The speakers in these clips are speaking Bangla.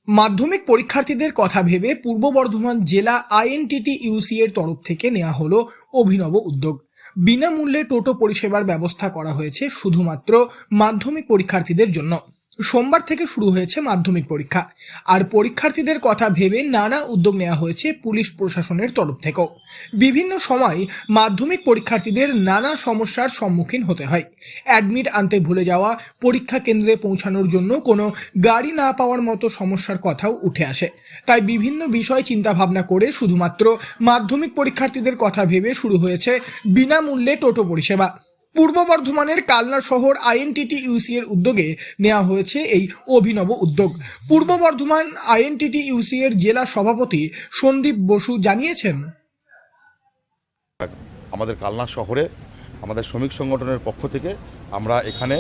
মাধ্যমিক পরীক্ষার্থীদের কথা ভেবে পূর্ব বর্ধমান জেলা আইএনটিটিইউসি এর তরফ থেকে নেওয়া হলো অভিনব উদ্যোগ। বিনামূল্যে টোটো পরিষেবার ব্যবস্থা করা হয়েছে শুধুমাত্র মাধ্যমিক পরীক্ষার্থীদের জন্য। সোমবার থেকে শুরু হয়েছে মাধ্যমিক পরীক্ষা, আর পরীক্ষার্থীদের কথা ভেবে নানা উদ্যোগ নেওয়া হয়েছে পুলিশ প্রশাসনের তরফ থেকেও। বিভিন্ন সময় মাধ্যমিক পরীক্ষার্থীদের নানা সমস্যার সম্মুখীন হতে হয়। অ্যাডমিট আনতে ভুলে যাওয়া, পরীক্ষা কেন্দ্রে পৌঁছানোর জন্য কোনো গাড়ি না পাওয়ার মতো সমস্যার কথাও উঠে আসে। তাই বিভিন্ন বিষয় চিন্তা ভাবনা করে শুধুমাত্র মাধ্যমিক পরীক্ষার্থীদের কথা ভেবে শুরু হয়েছে বিনামূল্যে টোটো পরিষেবা। পূর্ব বর্ধমানের কালনা শহর আইএনটিটিইউসি এর উদ্যোগে নেওয়া হয়েছে এই অভিনব উদ্যোগ। পূর্ব বর্ধমান আইএনটিটিইউসি এর জেলা সভাপতি সন্দীপ বসু জানিয়েছেন, আমাদের কালনা শহরে আমাদের শ্রমিক সংগঠনের পক্ষ থেকে আমরা এখানে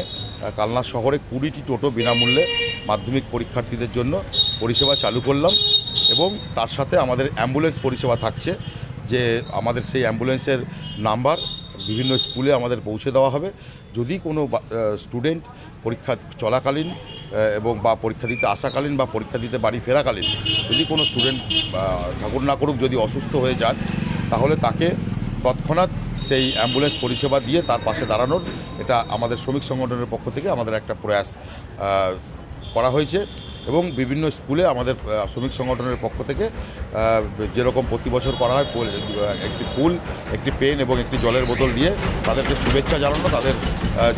কালনা শহরে 20টি টোটো বিনামূল্যে মাধ্যমিক পরীক্ষার্থীদের জন্য পরিষেবা চালু করলাম এবং তার সাথে আমাদের অ্যাম্বুলেন্স পরিষেবা থাকছে, যে আমাদের সেই অ্যাম্বুলেন্সের নাম্বার বিভিন্ন স্কুলে আমাদের পৌঁছে দেওয়া হবে। যদি কোনো স্টুডেন্ট পরীক্ষা চলাকালীন এবং বা পরীক্ষা দিতে আসাকালীন বা পরীক্ষা দিতে বাড়ি ফেরাকালীন যদি কোনো স্টুডেন্ট ঠাকুর না করুক যদি অসুস্থ হয়ে যান, তাহলে তাকে তৎক্ষণাৎ সেই অ্যাম্বুলেন্স পরিষেবা দিয়ে তার পাশে দাঁড়ানোর এটা আমাদের শ্রমিক সংগঠনের পক্ষ থেকে আমাদের একটা প্রয়াস করা হয়েছে। এবং বিভিন্ন স্কুলে আমাদের শ্রমিক সংগঠনের পক্ষ থেকে যেরকম প্রতি বছর করা হয়, একটি ফুল, একটি পেন এবং একটি জলের বোতল দিয়ে তাদেরকে শুভেচ্ছা জানানো, তাদের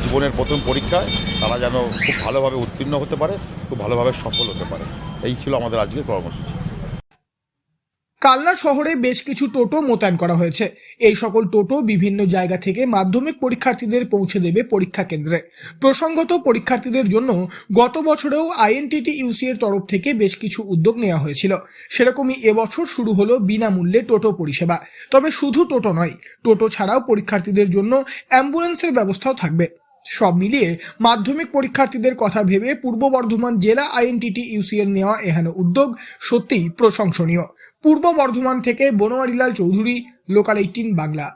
জীবনের প্রথম পরীক্ষায় তারা যেন খুব ভালোভাবে উত্তীর্ণ হতে পারে, খুব ভালোভাবে সফল হতে পারে। এই ছিল আমাদের আজকের কর্মসূচি। কালনা শহরে বেশ কিছু টোটো মোতায়েন করা হয়েছে। এই সকল টোটো বিভিন্ন জায়গা থেকে মাধ্যমিক পরীক্ষার্থীদের পৌঁছে দেবে পরীক্ষা কেন্দ্রে। প্রসঙ্গত, পরীক্ষার্থীদের জন্য গত বছরেও আইএনটিটিইউসি এর তরফ থেকে বেশ কিছু উদ্যোগ নেওয়া হয়েছিল। সেরকমই এবছর শুরু হলো বিনামূল্যে টোটো পরিষেবা। তবে শুধু টোটো নয়, টোটো ছাড়াও পরীক্ষার্থীদের জন্য অ্যাম্বুলেন্সের ব্যবস্থাও থাকবে। সব মিলিয়ে মাধ্যমিক পরীক্ষার্থীদের কথা ভেবে পূর্ব বর্ধমান জেলা আইএনটিটিইউসি এর নেওয়া এহেন উদ্যোগ সত্যিই প্রশংসনীয়। পূর্ব বর্ধমান থেকে বনোয়ারিলাল চৌধুরী, লোকাল 18 বাংলা।